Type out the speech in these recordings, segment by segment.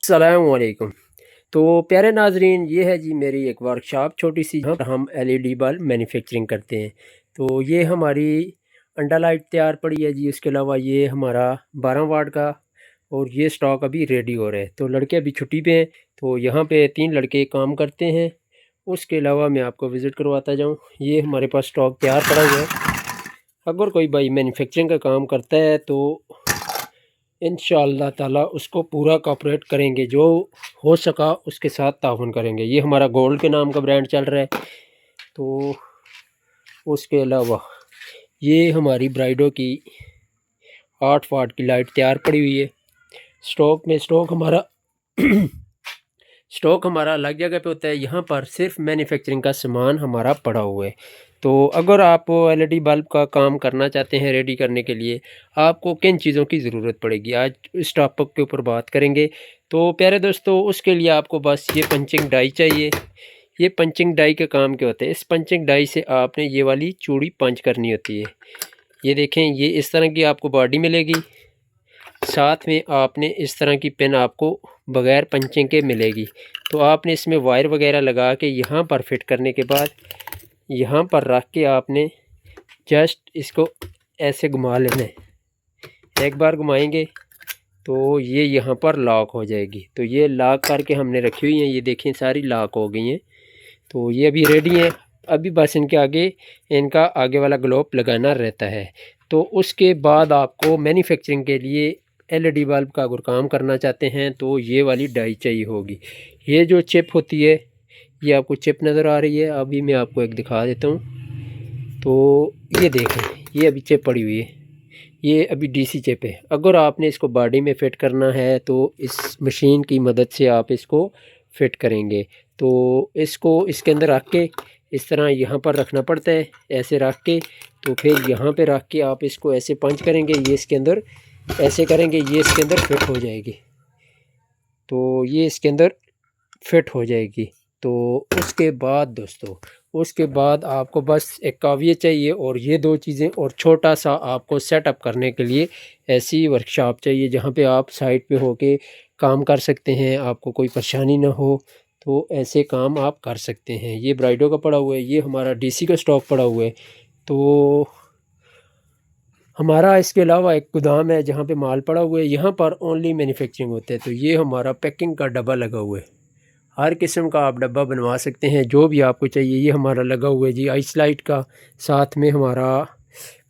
अस्सलामुअलैकुम। तो प्यारे नाज़रीन, ये है जी मेरी एक वर्कशॉप छोटी सी, जहाँ पर हम एलईडी बल्ब मैन्युफैक्चरिंग करते हैं। तो ये हमारी अंडा लाइट तैयार पड़ी है जी। उसके अलावा ये हमारा 12 वाट का, और ये स्टॉक अभी रेडी हो रहा है। तो लड़के अभी छुट्टी पे हैं, तो यहाँ पे 3 लड़के काम करते हैं। उसके अलावा मैं आपको विज़िट करवाता जाऊँ। ये हमारे पास स्टॉक तैयार पड़ा हुआ है। अगर कोई भाई मैन्युफैक्चरिंग का काम करता है तो इंशाअल्लाह ताला उसको पूरा कोऑपरेट करेंगे, जो हो सका उसके साथ ताउन करेंगे। ये हमारा गोल्ड के नाम का ब्रांड चल रहा है। तो उसके अलावा ये हमारी ब्राइडो की 8 वाट की लाइट तैयार पड़ी हुई है। स्टॉक हमारा स्टॉक हमारा अलग जगह पे होता है। यहाँ पर सिर्फ मैन्युफैक्चरिंग का सामान हमारा पड़ा हुआ है। तो अगर आप एलईडी बल्ब का काम करना चाहते हैं, रेडी करने के लिए आपको किन चीज़ों की ज़रूरत पड़ेगी, आज इस टॉपिक के ऊपर बात करेंगे। तो प्यारे दोस्तों, उसके लिए आपको बस ये पंचिंग डाई चाहिए। ये पंचिंग डाई के काम क्या होते हैं? इस पंचिंग डाई से आपने ये वाली चूड़ी पंच करनी होती है। ये देखें, ये इस तरह की आपको बॉडी मिलेगी। साथ में आपने इस तरह की पिन आपको बग़ैर पंचिंग के मिलेगी। तो आपने इसमें वायर वगैरह लगा के यहाँ पर फिट करने के बाद यहाँ पर रख के आपने जस्ट इसको ऐसे घुमा लेना है। एक बार घुमाएंगे तो ये यहाँ पर लॉक हो जाएगी। तो ये लॉक करके हमने रखी हुई हैं। ये देखें, सारी लॉक हो गई हैं। तो ये अभी रेडी हैं। अभी बस इनके आगे इनका आगे वाला ग्लोब लगाना रहता है। तो उसके बाद आपको मैन्युफैक्चरिंग के लिए एलईडी बल्ब का अगर काम करना चाहते हैं तो ये वाली डाई चाहिए होगी। ये जो चिप होती है, ये आपको चिप नज़र आ रही है। अभी मैं आपको एक दिखा देता हूँ। तो ये देखें, ये अभी चिप पड़ी हुई है। ये अभी डीसी चिप है। अगर आपने इसको बॉडी में फ़िट करना है तो इस मशीन की मदद से आप इसको फ़िट करेंगे। तो इसको इसके अंदर रख के इस तरह यहाँ पर रखना पड़ता है, ऐसे रख के। तो फिर यहाँ पे रख के आप इसको ऐसे पंच करेंगे, ये इसके अंदर ऐसे करेंगे, ये इसके अंदर फिट हो जाएगी। तो ये इसके अंदर फिट हो जाएगी। तो उसके बाद दोस्तों, उसके बाद आपको बस एक काविये चाहिए और ये 2 चीज़ें, और छोटा सा आपको सेटअप करने के लिए ऐसी वर्कशॉप चाहिए जहाँ पे आप साइड पे होके काम कर सकते हैं, आपको कोई परेशानी ना हो। तो ऐसे काम आप कर सकते हैं। ये ब्राइडो का पड़ा हुआ है, ये हमारा डीसी का स्टॉक पड़ा हुआ है। तो हमारा इसके अलावा एक गोदाम है जहाँ पे माल पड़ा हुआ है। यहाँ पर ओनली मैन्युफैक्चरिंग होते हैं। तो ये हमारा पैकिंग का डब्बा लगा हुआ है। हर किस्म का आप डब्बा बनवा सकते हैं, जो भी आपको चाहिए। ये हमारा लगा हुआ है जी आइस लाइट का, साथ में हमारा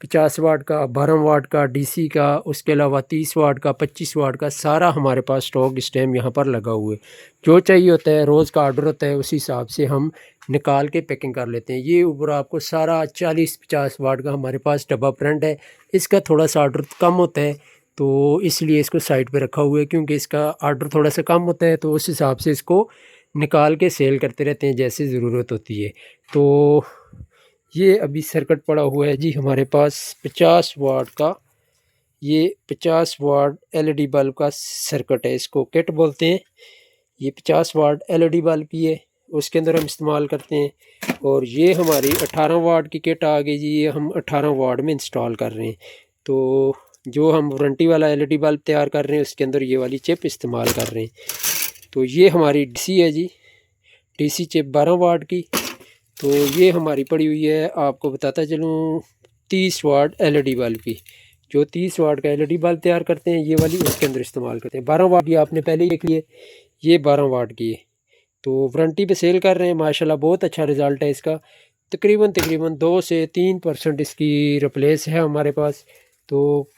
50 वाट का, 12 वाट का डीसी का, उसके अलावा 30 वाट का, 25 वाट का, सारा हमारे पास स्टॉक इस टाइम यहाँ पर लगा हुआ है। जो चाहिए होता है, रोज़ का ऑर्डर होता है, उस हिसाब से हम निकाल के पैकिंग कर लेते हैं। ये ऊपर आपको सारा 40-50 वाट का हमारे पास डब्बा प्रिंट है। इसका थोड़ा सा ऑर्डर कम होता है, तो इसलिए इसको साइड पे रखा हुआ है, क्योंकि इसका ऑर्डर थोड़ा सा कम होता है। तो उस हिसाब से इसको निकाल के सेल करते रहते हैं जैसे ज़रूरत होती है। तो ये अभी सर्किट पड़ा हुआ है जी हमारे पास 50 वाट का। ये 50 वाट एलईडी बल्ब का सर्किट है, इसको किट बोलते हैं। ये 50 वाट एलईडी बल्ब की है, उसके अंदर हम इस्तेमाल करते हैं। और ये हमारी 18 वाट की किट आ गई जी, ये हम 18 वाट में इंस्टॉल कर रहे हैं। तो जो हम वारंटी वाला एलईडी बल्ब तैयार कर रहे हैं, उसके अंदर ये वाली चिप इस्तेमाल कर रहे हैं। तो ये हमारी डीसी है जी, डीसी चिप 12 वाट की। तो ये हमारी पड़ी हुई है, आपको बताता चलूँ, 30 वाट एलईडी बल्ब की। जो 30 वाट का एलईडी बल्ब तैयार करते हैं, ये वाली उसके अंदर इस्तेमाल करते हैं। 12 वाट की आपने पहले ही देख लिए, ये 12 वाट की है। तो वारंटी पे सेल कर रहे हैं, माशाल्लाह बहुत अच्छा रिज़ल्ट है इसका। तकरीबन 2 से 3% इसकी रिप्लेस है हमारे पास। तो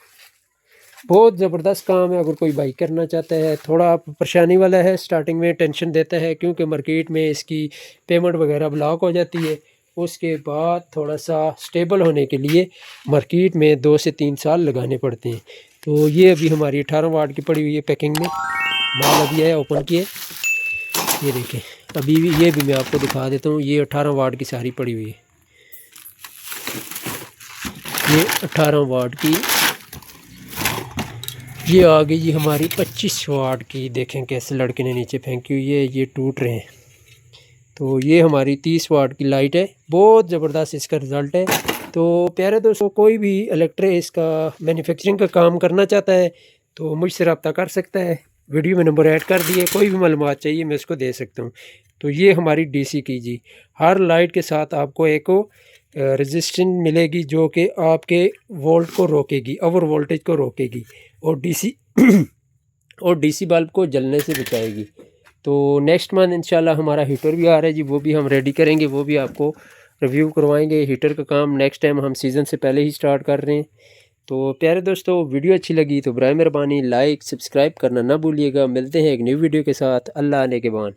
बहुत ज़बरदस्त काम है। अगर कोई भाई करना चाहता है, थोड़ा परेशानी वाला है, स्टार्टिंग में टेंशन देता है, क्योंकि मार्केट में इसकी पेमेंट वगैरह ब्लॉक हो जाती है। उसके बाद थोड़ा सा स्टेबल होने के लिए मार्केट में 2 से 3 साल लगाने पड़ते हैं। तो ये अभी हमारी 18 वाट की पड़ी हुई है पैकिंग में, माल अभी है ओपन किए। ये देखें, अभी भी ये भी मैं आपको दिखा देता हूँ। ये 18 वाट की सारी पड़ी हुई है। ये 18 वाट की, ये आ गई जी हमारी 25 वाट की। देखें कैसे लड़के ने नीचे फेंकी हुई है, ये टूट रहे हैं। तो ये हमारी 30 वाट की लाइट है, बहुत ज़बरदस्त इसका रिज़ल्ट है। तो प्यारे दोस्तों, कोई भी इलेक्ट्रिक इसका मैन्युफैक्चरिंग का काम करना चाहता है तो मुझसे रब्ता कर सकता है। वीडियो में नंबर ऐड कर दिए, कोई भी मालूमात चाहिए मैं उसको दे सकता हूँ। तो ये हमारी डीसी की जी, हर लाइट के साथ आपको एक रेजिस्टेंस मिलेगी जो कि आपके वोल्ट को रोकेगी, ओवर वोल्टेज को रोकेगी और डीसी और डीसी बल्ब को जलने से बचाएगी। तो नेक्स्ट मंथ इंशाल्लाह हमारा हीटर भी आ रहा है जी, वो भी हम रेडी करेंगे, वो भी आपको रिव्यू करवाएंगे। हीटर का काम नेक्स्ट टाइम हम सीज़न से पहले ही स्टार्ट कर रहे हैं। तो प्यारे दोस्तों, वीडियो अच्छी लगी तो बराए मेहरबानी लाइक सब्सक्राइब करना ना भूलिएगा। मिलते हैं एक न्यू वीडियो के साथ। अल्लाह ने के बान।